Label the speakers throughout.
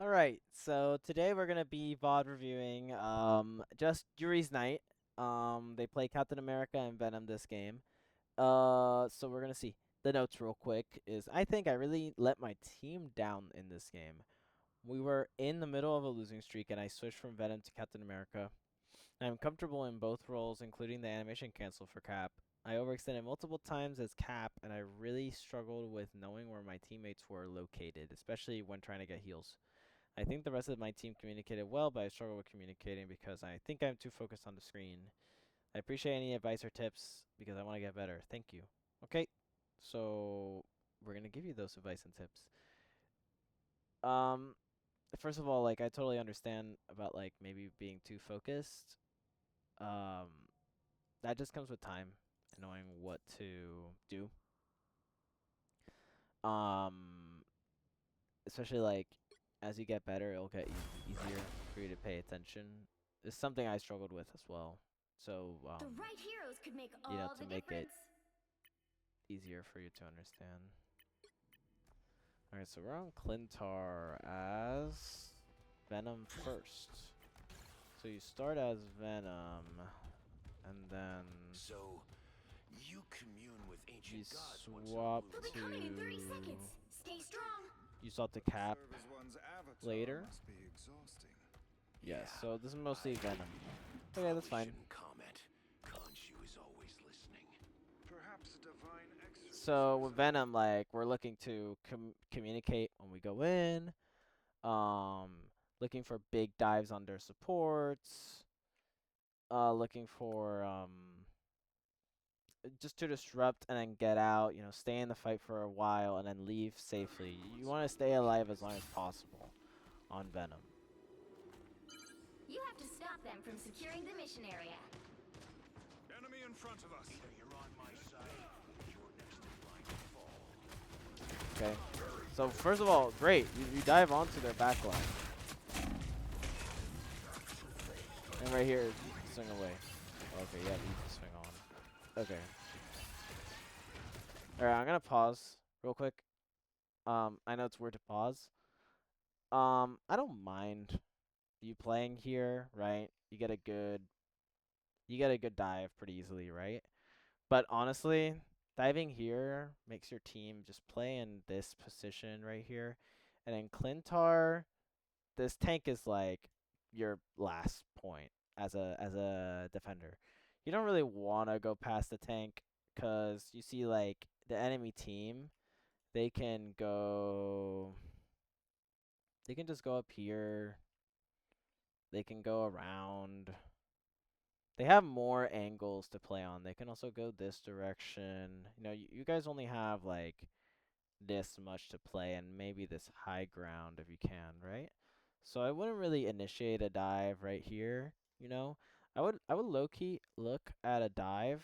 Speaker 1: Alright, so today we're gonna be VOD reviewing just Yuri's Night. They play Captain America and Venom this game. So we're gonna see. The notes real quick is I think I really let my team down in this game. We were in the middle of a losing streak and I switched from Venom to Captain America. I'm comfortable in both roles, including the animation cancel for Cap. I overextended multiple times as Cap, and I really struggled with knowing where my teammates were located, especially when trying to get heals. I think the rest of my team communicated well, but I struggle with communicating because I think I'm too focused on the screen. I appreciate any advice or tips because I want to get better. Thank you. Okay, so we're gonna give you those advice and tips. Um, First of all, like I totally understand about like maybe being too focused. Um, that just comes with time and knowing what to do. Um, Especially like as you get better, it'll get easier for you to pay attention. It's something I struggled with as well. So,
Speaker 2: The right heroes could make
Speaker 1: you know,
Speaker 2: all
Speaker 1: to
Speaker 2: the
Speaker 1: make it
Speaker 2: difference.
Speaker 1: easier for you to understand. Alright, so we're on Clintar as Venom first. So you start as Venom, and then
Speaker 3: So, you commune with
Speaker 1: you
Speaker 3: ancient gods once in a
Speaker 1: swap
Speaker 3: blue
Speaker 2: They'll be
Speaker 1: to...
Speaker 3: moon.
Speaker 2: coming in 30 seconds. Stay strong.
Speaker 1: You swap to Cap
Speaker 4: Serve as one's avatar
Speaker 1: later.
Speaker 4: must be exhausting.
Speaker 1: Yes,
Speaker 3: Yeah,
Speaker 1: so this is mostly
Speaker 3: I
Speaker 1: Venom. Okay, that's
Speaker 3: probably
Speaker 1: fine.
Speaker 3: shouldn't comment. Khonshu is always listening.
Speaker 4: Perhaps a divine
Speaker 1: So
Speaker 4: exorcism.
Speaker 1: with Venom, like we're looking to communicate when we go in. Um, Looking for big dives on their supports. Looking for just to disrupt and then get out. You know, stay in the fight for a while and then leave safely. You want to stay alive as long as possible on Venom.
Speaker 2: You have to stop them from securing the mission area.
Speaker 4: Enemy in front of us.
Speaker 3: Either you're on my side, or you're next in line to fall.
Speaker 1: Okay. So first of all, great. You dive onto their backline. And right here, swing away. Okay, yeah, you can swing on. Okay. Alright, I'm gonna pause real quick. I know it's weird to pause. I don't mind you playing here, right? You get a good dive pretty easily, right? But honestly, diving here makes your team just play in this position right here. And in Clintar, this tank is like your last point as a defender. You don't really want to go past the tank because you see like the enemy team, they can go they can just go up here. They can go around. They have more angles to play on. They can also go this direction. You know, you guys only have like this much to play and maybe this high ground if you can, right? So I wouldn't really initiate a dive right here, you know. I would low key look at a dive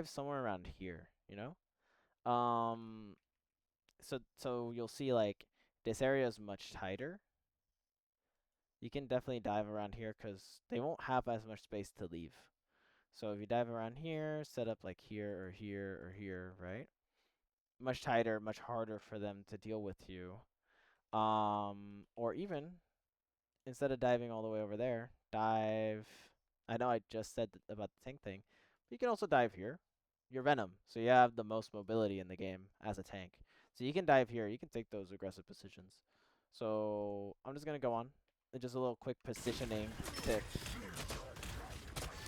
Speaker 1: somewhere around here, you know? So you'll see like this area is much tighter. You can definitely dive around here because they won't have as much space to leave. So if you dive around here, set up like here or here or here, right? Much tighter, much harder for them to deal with you. Or even instead of diving all the way over there, dive. I know I just said about the tank thing, but you can also dive here. You're Venom, so you have the most mobility in the game as a tank. So you can dive here. You can take those aggressive positions. So I'm just gonna go on. Just a little quick positioning tick.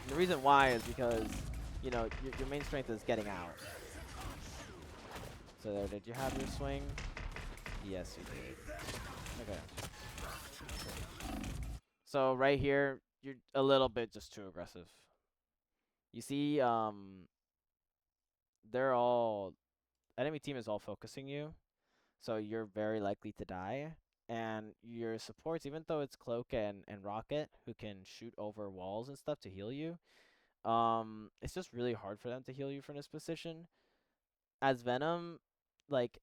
Speaker 1: The reason why is because you know your main strength is getting out. So there, did you have your swing? Yes, you did. Okay. So right here, you're a little bit just too aggressive. You see, they're all enemy team is all focusing you, so you're very likely to die. And your supports, even though it's Cloak and Rocket, who can shoot over walls and stuff to heal you, it's just really hard for them to heal you from this position. As Venom, like,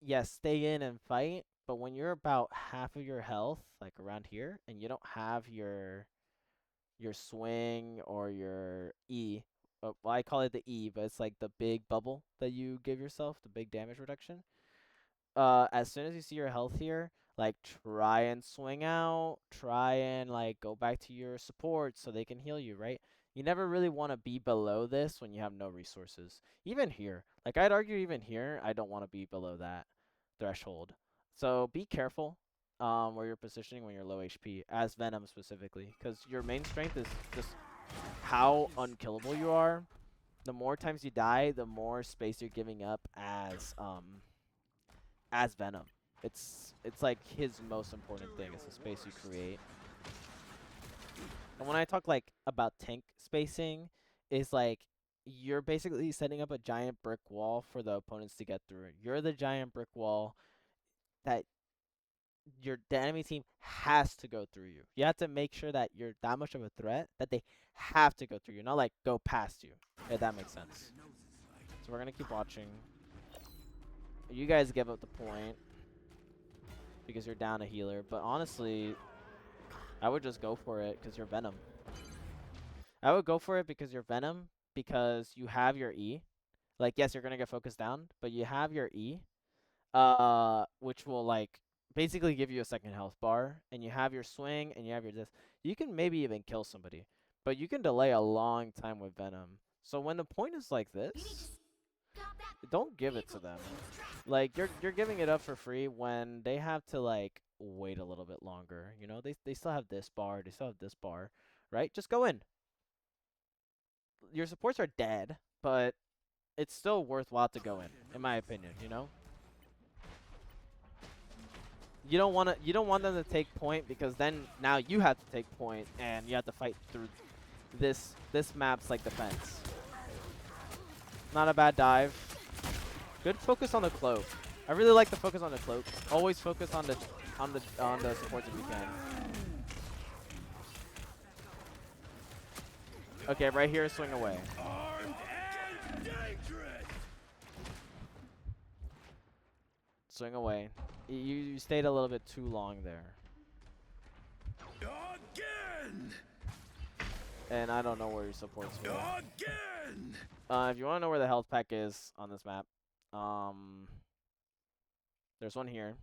Speaker 1: yes, stay in and fight, but when you're about half of your health, like around here, and you don't have your swing or your E, well, I call it the E, but it's like the big bubble that you give yourself, the big damage reduction. As soon as you see your health here, like try and swing out, try and like go back to your support so they can heal you, right? You never really want to be below this when you have no resources. Even here, like I'd argue even here, I don't want to be below that threshold. So be careful where you're positioning when you're low HP, as Venom specifically, because your main strength is just how unkillable you are. The more times you die, the more space you're giving up as Venom. It's like his most important thing is the space you create. And when I talk like about tank spacing, is like you're basically setting up a giant brick wall for the opponents to get through. You're the giant brick wall that the enemy team has to go through you. You have to make sure that you're that much of a threat that they have to go through you, not like go past you. If that makes sense. So we're gonna keep watching. You guys give up the point because you're down a healer, but honestly, I would just go for it because you're Venom. I would go for it because you're Venom because you have your E. Like, yes, you're gonna get focused down, but you have your E, which will like basically give you a second health bar, and you have your swing, and you have your this. You can maybe even kill somebody, but you can delay a long time with Venom. So when the point is like
Speaker 2: You need to
Speaker 1: this,
Speaker 2: stop that
Speaker 1: don't give it to
Speaker 2: vehicle
Speaker 1: them.
Speaker 2: in its tracks.
Speaker 1: Like you're giving it up for free when they have to like wait a little bit longer. You know, they still have this bar, they still have this bar, right? Just go in. Your supports are dead, but it's still worthwhile to go in my opinion, you know? You don't want them to take point because then now you have to take point and you have to fight through this map's like defense. Not a bad dive. Good focus on the cloak. I really like the focus on the cloak. Always focus on the supports if you can. Okay, right here, swing away.
Speaker 3: Armed and dangerous.
Speaker 1: Swing away. You stayed a little bit too long there.
Speaker 3: Again.
Speaker 1: And I don't know where your supports were.
Speaker 3: Again.
Speaker 1: If you want to know where the health pack is on this map, there's one here.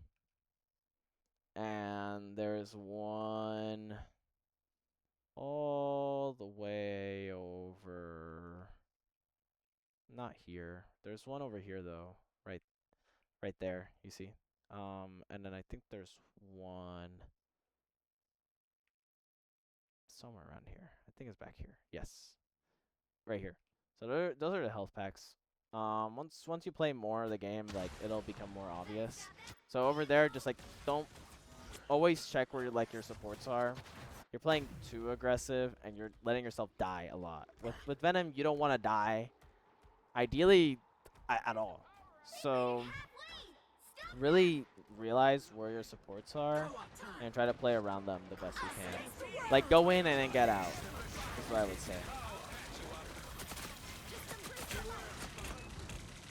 Speaker 1: And there's one all the way over. Not here. There's one over here though. Right there, you see. And then I think there's one somewhere around here. I think it's back here. Yes. Right here. So those are the health packs. Once you play more of the game, like it'll become more obvious. So over there, just like don't always check where like your supports are. You're playing too aggressive and you're letting yourself die a lot. With Venom, you don't want to die, ideally, at all. So really realize where your supports are and try to play around them the best you can. Like go in and then get out. That's what I would say.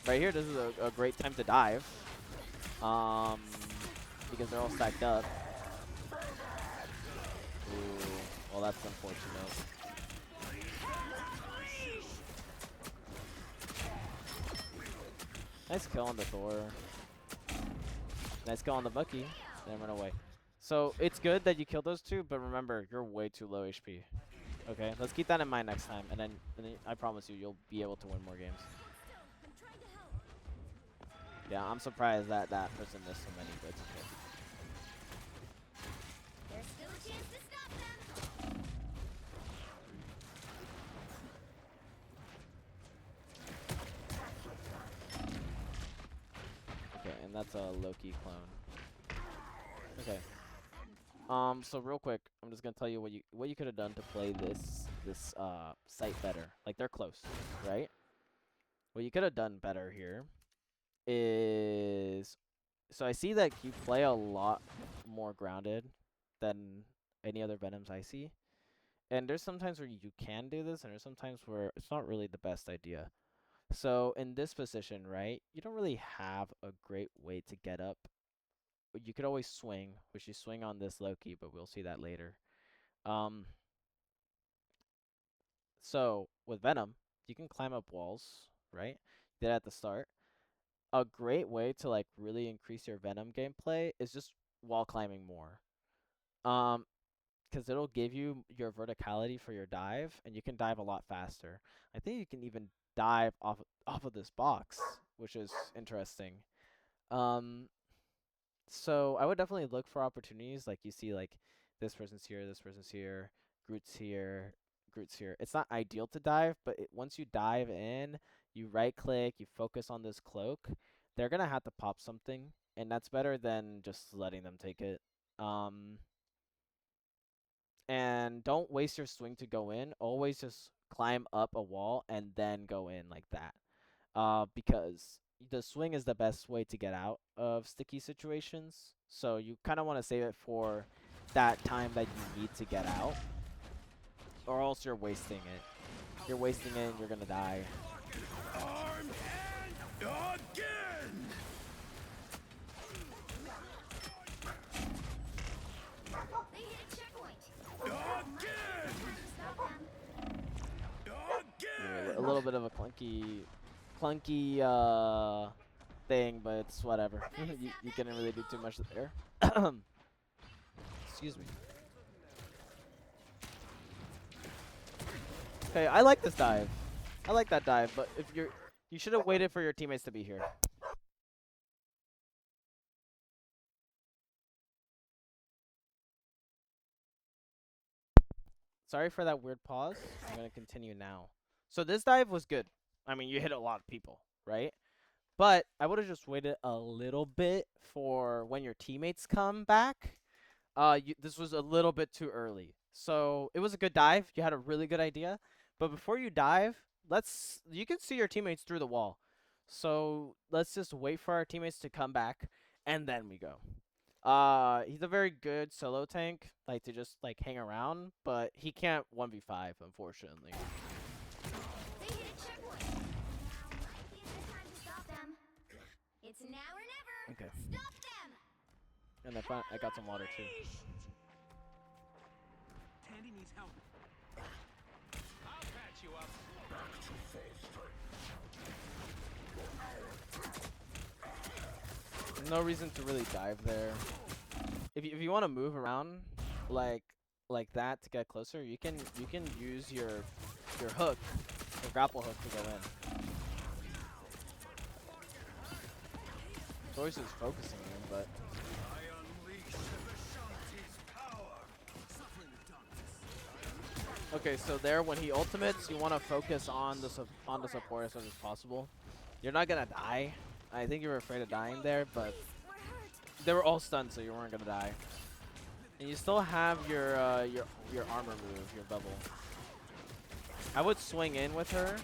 Speaker 1: Right here, this is a great time to dive. Because they're all stacked up. Ooh, well that's unfortunate. Nice kill on the Thor. Nice kill on the Bucky. Then run away. So it's good that you killed those two, but remember, you're way too low HP. Okay, let's keep that in mind next time, and then I promise you, you'll be able to win more games. Yeah, I'm surprised that that person missed so many, but it's okay.
Speaker 2: There's still a chance to stop them.
Speaker 1: Okay, and that's a Loki clone. Okay. So real quick, I'm just gonna tell you what you could have done to play this site better. Like they're close, right? What you could have done better here is, so I see that you play a lot more grounded than any other Venoms I see. And there's sometimes where you can do this, and there's sometimes where it's not really the best idea. So in this position, right, you don't really have a great way to get up. You could always swing, which you swing on this Loki, but we'll see that later. Um, so with Venom, you can climb up walls, right? Did at the start. A great way to like really increase your Venom gameplay is just wall climbing more. Um, because it'll give you your verticality for your dive, and you can dive a lot faster. I think you can even dive off of this box, which is interesting. Um, so I would definitely look for opportunities. Like you see, like this person's here, Groot's here, Groot's here. It's not ideal to dive, but once you dive in, you right click, you focus on this cloak. They're gonna have to pop something, and that's better than just letting them take it. Um, and don't waste your swing to go in. Always just climb up a wall and then go in like that. Because the swing is the best way to get out of sticky situations. So you kind of want to save it for that time that you need to get out, or else you're wasting it. You're wasting it and you're gonna die.
Speaker 3: Arm and again!
Speaker 2: They hit a checkpoint.
Speaker 3: Again!
Speaker 2: Stop them.
Speaker 1: Yeah, a
Speaker 3: Again!
Speaker 1: little bit of a clunky thing, but it's whatever. You couldn't really do too much there. Excuse me. Okay, I like this dive. I like that dive, but if you should have waited for your teammates to be here. Sorry for that weird pause. I'm gonna continue now. So this dive was good. I mean, you hit a lot of people, right? But I would have just waited a little bit for when your teammates come back. This was a little bit too early. So it was a good dive. You had a really good idea, but before you dive, you can see your teammates through the wall. So let's just wait for our teammates to come back, and then we go. He's a very good solo tank, like to just like hang around, but he can't 1v5, unfortunately.
Speaker 2: They hit a checkpoint. Now might be a good time to stop them. It's now or never.
Speaker 1: Okay.
Speaker 2: Stop them.
Speaker 1: And I got some water too.
Speaker 3: Tandy needs help. I'll patch you up.
Speaker 1: No reason to really dive there. If you want to move around like that to get closer, you can use your hook, your grapple hook to go in. It's always just focusing in, but
Speaker 4: I unleash Vishanti's power. Suffering the darkness.
Speaker 1: okay. So there, when he ultimates, you want to focus on the support as much as possible. You're not gonna die. I think you were afraid of dying there, but
Speaker 2: We're hurt.
Speaker 1: they were all stunned, so you weren't gonna die. And you still have your armor move, your bubble. I would swing in with her.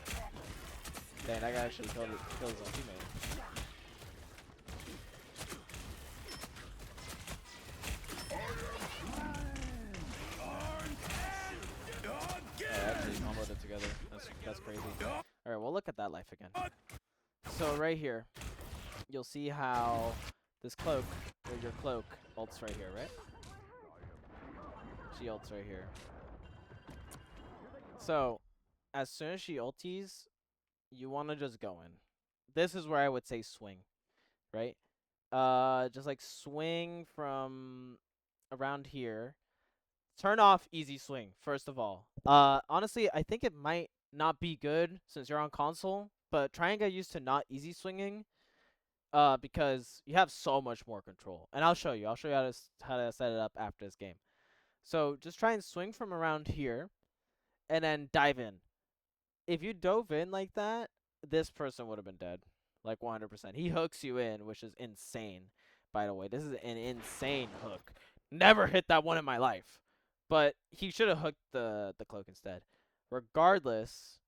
Speaker 1: Dang, that guy actually killed his own teammate. Oh, actually comboed it together. That's crazy. All right, we'll look at that life again. So right here, you'll see how this cloak, or your cloak, ults right here, right? She ults right here. So, as soon as she ulties, you want to just go in. This is where I would say swing, right? Just like swing from around here. Turn off easy swing, first of all. Honestly, I think it might not be good since you're on console, but try and get used to not easy swinging. Because you have so much more control, and I'll show you. I'll show you how to set it up after this game. So just try and swing from around here, and then dive in. If you dove in like that, this person would have been dead, like 100%. He hooks you in, which is insane. By the way, this is an insane hook. Never hit that one in my life, but he should have hooked the cloak instead. Regardless,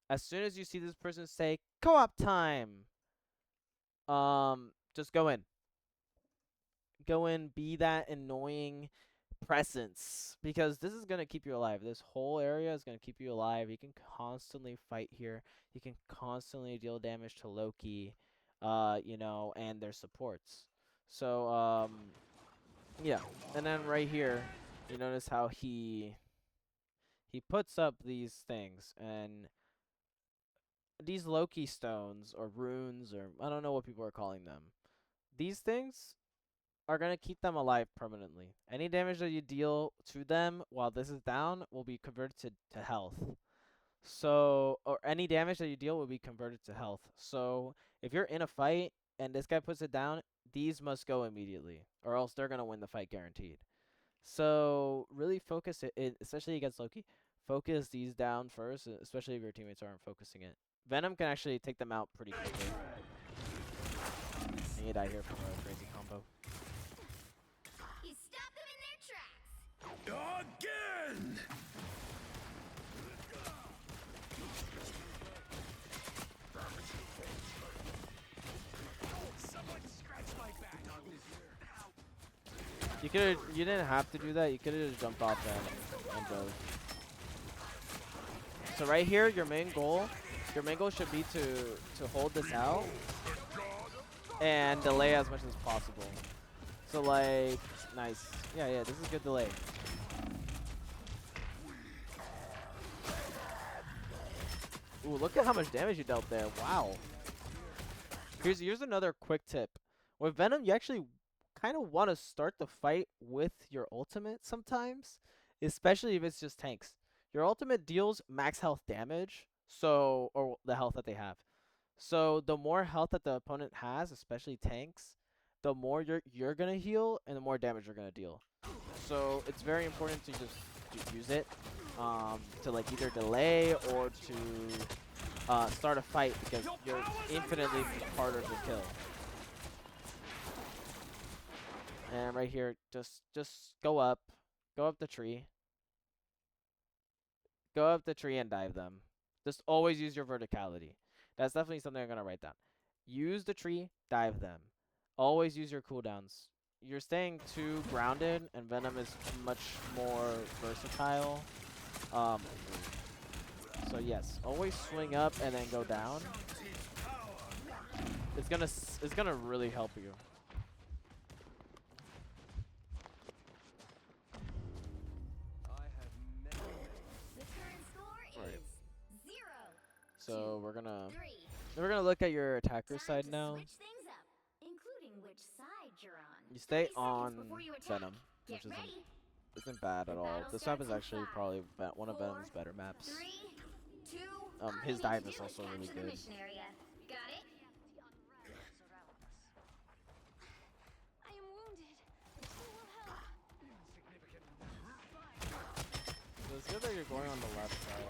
Speaker 1: as soon as you see this person say co-op time, just go in. Go in, be that annoying presence, because this is going to keep you alive. This whole area is going to keep you alive. You can constantly fight here. You can constantly deal damage to Loki, and their supports. So, yeah. And then right here, you notice how he puts up these things, and these Loki stones or runes or I don't know what people are calling them. These things are gonna keep them alive permanently. Any damage that you deal to them while this is down will be converted to health. So, or any damage that you deal will be converted to health. So, if you're in a fight and this guy puts it down, these must go immediately, or else they're gonna win the fight guaranteed. So, really focus it especially against Loki. Focus these down first, especially if your teammates aren't focusing it. Venom can actually take them out pretty quickly. And you die here from a crazy combo.
Speaker 2: You stop them in their tracks.
Speaker 4: Again! Someone scratch my back.
Speaker 1: You didn't have to do that. You could have just jumped off and dove. So right here, your main goal should be to hold this out and delay as much as possible. So like, nice. Yeah, this is good delay. Ooh, look at how much damage you dealt there. Wow. Here's another quick tip. With Venom, you actually kind of want to start the fight with your ultimate sometimes, especially if it's just tanks. Your ultimate deals max health damage, so or the health that they have. So the more health that the opponent has, especially tanks, the more you're gonna heal and the more damage you're gonna deal. So it's very important to just use it to like either delay or to start a fight because you're infinitely harder to kill. And right here, just go up the tree. Go up the tree and dive them. Just always use your verticality. That's definitely something I'm gonna write down. Use the tree, dive them. Always use your cooldowns. You're staying too grounded, and Venom is much more versatile. So yes, always swing up and then go down. It's gonna really help you.
Speaker 2: The current score
Speaker 1: Right.
Speaker 2: is 0.
Speaker 1: So we're gonna
Speaker 2: 3.
Speaker 1: look at your attacker
Speaker 2: Time
Speaker 1: side
Speaker 2: to
Speaker 1: now.
Speaker 2: switch things up, including which side you're on.
Speaker 1: You stay
Speaker 2: 30 seconds
Speaker 1: on
Speaker 2: before you attack.
Speaker 1: Venom,
Speaker 2: Get
Speaker 1: which
Speaker 2: ready.
Speaker 1: isn't bad
Speaker 2: The
Speaker 1: at all.
Speaker 2: battle
Speaker 1: This map is
Speaker 2: starts in
Speaker 1: actually
Speaker 2: 5,
Speaker 1: probably one of
Speaker 2: 4,
Speaker 1: Venom's better maps.
Speaker 2: 3, 2.
Speaker 1: His
Speaker 2: All you
Speaker 1: dive
Speaker 2: need
Speaker 1: is
Speaker 2: to do
Speaker 1: also really
Speaker 2: capture the
Speaker 1: good.
Speaker 2: mission area. Got it? I am wounded. Who will help?
Speaker 1: So it's good that you're going on the left side.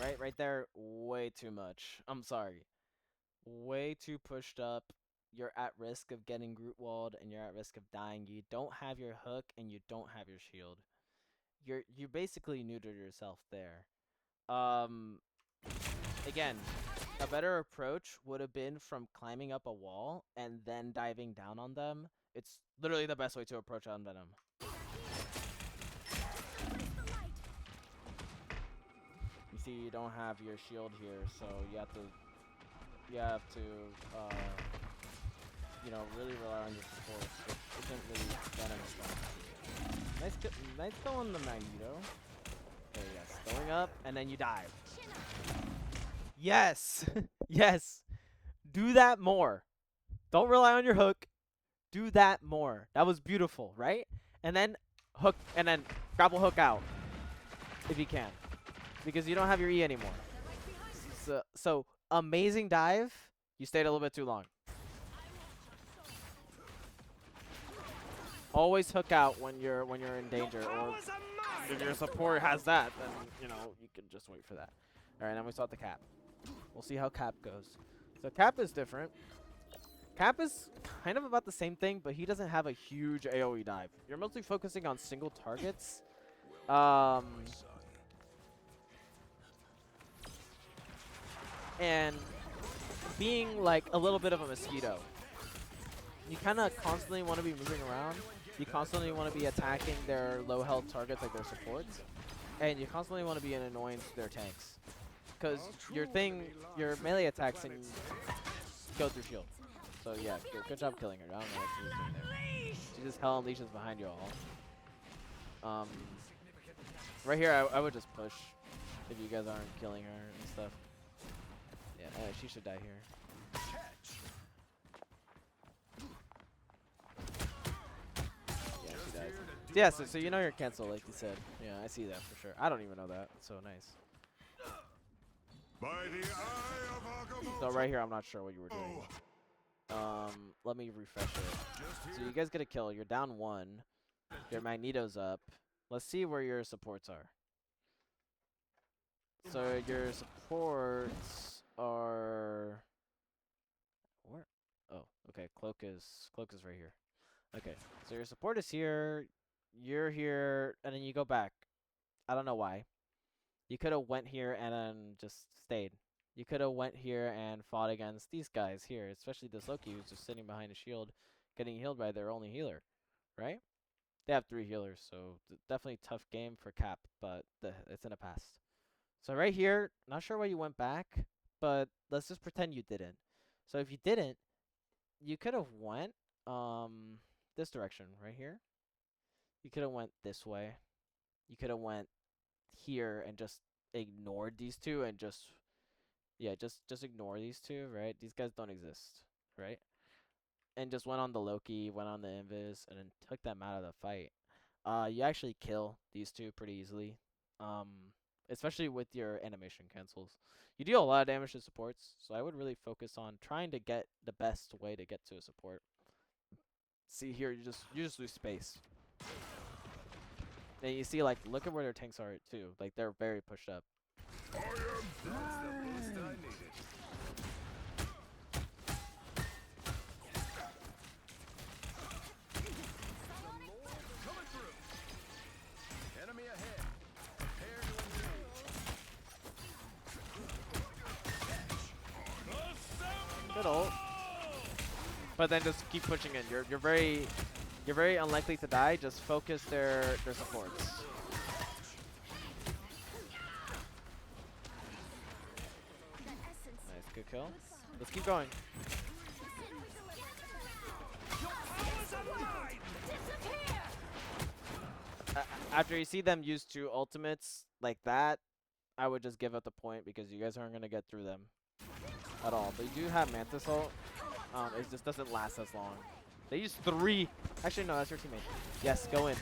Speaker 1: Okay, right there, way too much. I'm sorry. Way too pushed up. You're at risk of getting Groot walled and you're at risk of dying. You don't have your hook and you don't have your shield. You basically neutered yourself there. Again, a better approach would have been from climbing up a wall and then diving down on them. It's literally the best way to approach on Venom. You see, you don't have your shield here, so you have to really rely on your support, which isn't really Venom's strong. Nice go on the Magneto. Okay, yes, going up and then you dive. Yes, yes. Do that more. Don't rely on your hook. Do that more. That was beautiful, right? And then hook, and then grapple hook out if you can, because you don't have your E anymore. So amazing dive. You stayed a little bit too long. Always hook out when you're in danger, or if your support has that, then you can just wait for that. All right, now we start the cap. We'll see how cap goes. So cap is different. Cap is kind of about the same thing, but he doesn't have a huge AoE dive. You're mostly focusing on single targets. And being like a little bit of a mosquito. You kind of constantly want to be moving around. You constantly want to be attacking their low health targets like their supports. And you constantly want to be an annoyance to their tanks. Because your melee attacks and go through shield. So yeah, good job killing her. I don't know what she was doing there. She just hell unleashes behind you all. Right here, I would just push if you guys aren't killing her and stuff. Yeah, she should die here.
Speaker 4: Catch.
Speaker 1: Yeah,
Speaker 4: Just
Speaker 1: she dies.
Speaker 4: here to do
Speaker 1: Yeah,
Speaker 4: my
Speaker 1: so you know you're cancelled, like you said. Yeah, I see that for sure. I don't even know that. So nice.
Speaker 3: By the eye of Agamotto.
Speaker 1: So right here, I'm not sure what you were doing. Let me refresh it. So you guys get a kill. You're down 1. Your Magneto's up. Let's see where your supports are. So your supports are where? Oh, okay. Cloak is right here. Okay. So your support is here. You're here, and then you go back. I don't know why. You could have went here and then just stayed. You could have went here and fought against these guys here, especially this Loki who's just sitting behind a shield, getting healed by their only healer, right? They have 3 healers, so definitely tough game for Cap, but it's in a past. So right here, not sure why you went back, but let's just pretend you didn't. So if you didn't, you could have went this direction right here. You could have went this way. You could have went here and just ignored these two and just just ignore these two, right? These guys don't exist, right? And just went on the Loki, went on the Invis, and then took them out of the fight. You actually kill these two pretty easily. Um, especially with your animation cancels. You deal a lot of damage to supports, so I would really focus on trying to get the best way to get to a support. See here, you just lose space. And you see, like, look at where their tanks are too. Like, they're very pushed up.
Speaker 4: That's the boost I needed. Coming through. Enemy ahead. Prepare to engage.
Speaker 1: Good ult. But then just keep pushing in. You're very unlikely to die. Just focus their supports. Nice, good kill. Let's keep going. After you see them use 2 ultimates like that, I would just give up the point because you guys aren't gonna get through them at all. But you do have Mantis ult. It just doesn't last as long. They use 3. Actually, no, that's your teammate. Yes, go in.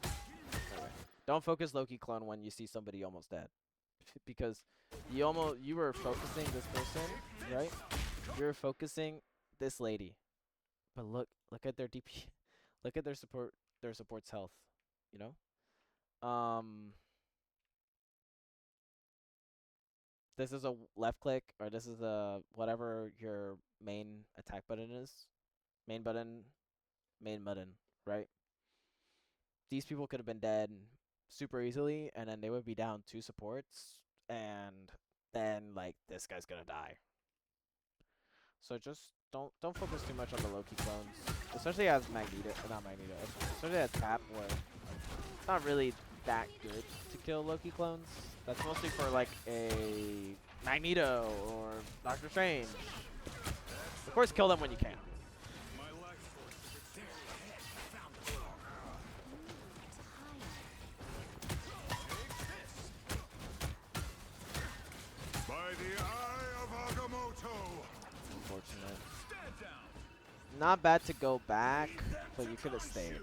Speaker 1: Okay. Don't focus Loki clone when you see somebody almost dead, because you were focusing this person, right? You were focusing this lady, but look at their DP, look at their support's health. You know, this is a left click, or this is a whatever your main attack button is. Main button, right? These people could have been dead super easily, and then they would be down 2 supports, and then, like, this guy's gonna die. So just don't focus too much on the Loki clones, especially as not Magneto, especially as Cap, where it's not really that good to kill Loki clones. That's mostly for, like, a Magneto or Doctor Strange. Of course, kill them when you can.
Speaker 3: By the eye of Agamotto.
Speaker 1: Unfortunate. Not bad to go back, but you could have stayed.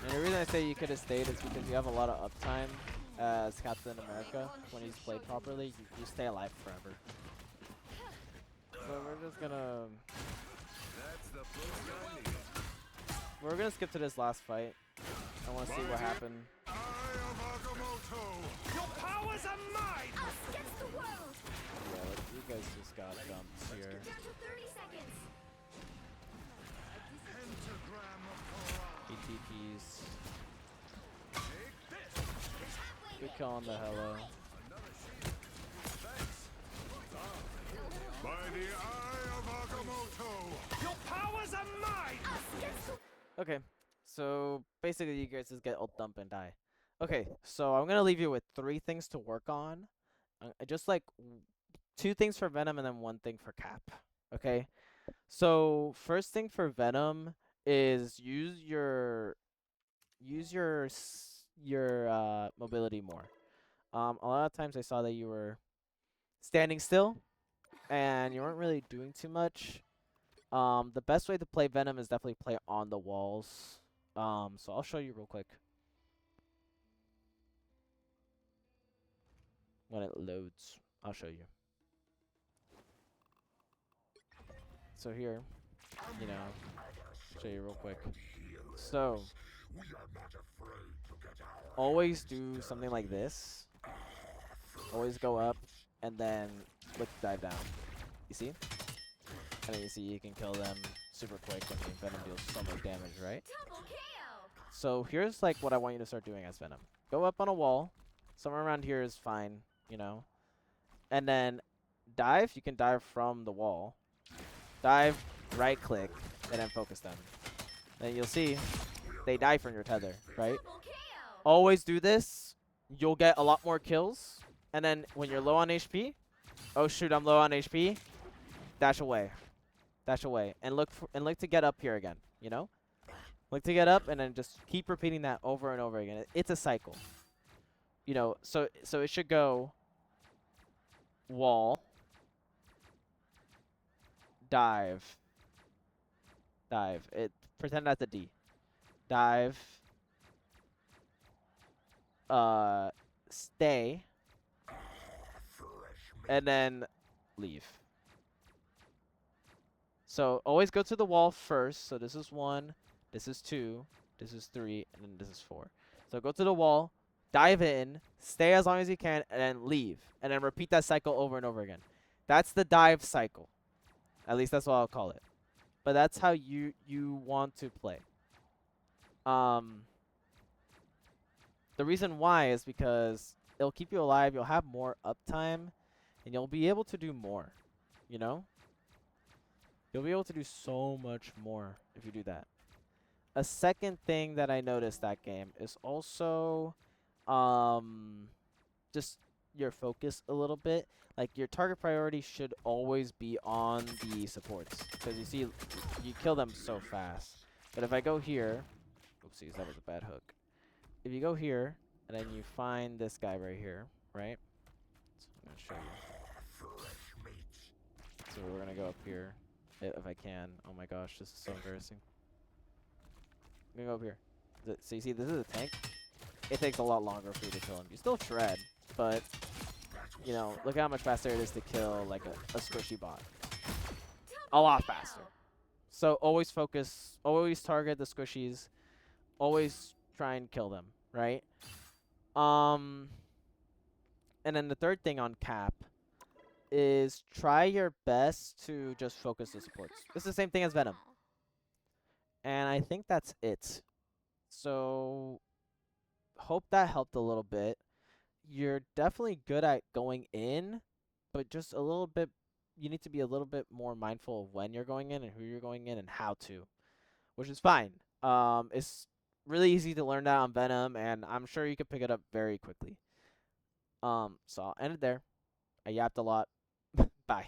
Speaker 1: And the reason I say you could have stayed is because you have a lot of uptime as Captain America. When he's played properly, you stay alive forever. So we're just gonna...
Speaker 4: That's the boost I needed.
Speaker 1: We're gonna skip to this last fight. I wanna see what happened.
Speaker 3: Eye of Agamotto.
Speaker 4: Your powers are mine.
Speaker 2: Us against the world.
Speaker 1: Yeah, like, you guys just got dumped here.
Speaker 2: Down to 30 seconds.
Speaker 3: Pentagram of Korra.
Speaker 1: ETPs.
Speaker 4: Take this.
Speaker 1: Good kill on the Hello.
Speaker 3: By the eye of Agamotto.
Speaker 4: Your powers are mine.
Speaker 2: Us against the
Speaker 1: Okay, so basically you guys just get ult dump and die. Okay, so I'm gonna leave you with 3 things to work on. Just like 2 things for Venom and then 1 thing for Cap. Okay, So first thing for Venom is your mobility more. A lot of times I saw that you were standing still and you weren't really doing too much. The best way to play Venom is definitely play on the walls. So I'll show you real quick when it loads. I'll show you. So here, you know, show you real quick. So always do something like this. Always go up and then look dive down. You see? And then you see you can kill them super quick. I mean, Venom deals so much damage, right?
Speaker 2: Double KO.
Speaker 1: So here's like what I want you to start doing as Venom. Go up on a wall. Somewhere around here is fine, you know. And then dive. You can dive from the wall. Dive, right click, and then focus them. Then you'll see they die from your tether, right?
Speaker 2: Double KO.
Speaker 1: Always do this. You'll get a lot more kills. And then when you're low on HP, oh shoot, I'm low on HP. Dash away. Dash away. And look to get up here again, you know? Look to get up and then just keep repeating that over and over again. It's a cycle. You know, so it should go wall, dive, dive. Pretend that's a D. Dive, stay, and then leave. So always go to the wall first. So this is 1, this is 2, this is 3, and then this is 4. So go to the wall, dive in, stay as long as you can, and then leave. And then repeat that cycle over and over again. That's the dive cycle. At least that's what I'll call it. But that's how you want to play. The reason why is because it'll keep you alive, you'll have more uptime, and you'll be able to do more, you know? You'll be able to do so much more if you do that. A second thing that I noticed that game is also just your focus a little bit. Like your target priority should always be on the supports because you see you kill them so fast. But if I go here, oopsies, that was a bad hook. If you go here and then you find this guy right here, right? So I'm gonna show you. So we're gonna go up here if I can. Oh my gosh, this is so embarrassing. I'm gonna go up here. So you see, this is a tank. It takes a lot longer for you to kill him. You still shred, but you know, look how much faster it is to kill like a squishy bot. A lot faster. So always focus, always target the squishies, always try and kill them, right? And then the third thing on cap is try your best to just focus the supports. It's the same thing as Venom. And I think that's it. So hope that helped a little bit. You're definitely good at going in, but just a little bit, you need to be a little bit more mindful of when you're going in and who you're going in and how to, which is fine. It's really easy to learn that on Venom, and I'm sure you could pick it up very quickly. So I'll end it there. I yapped a lot. Bye.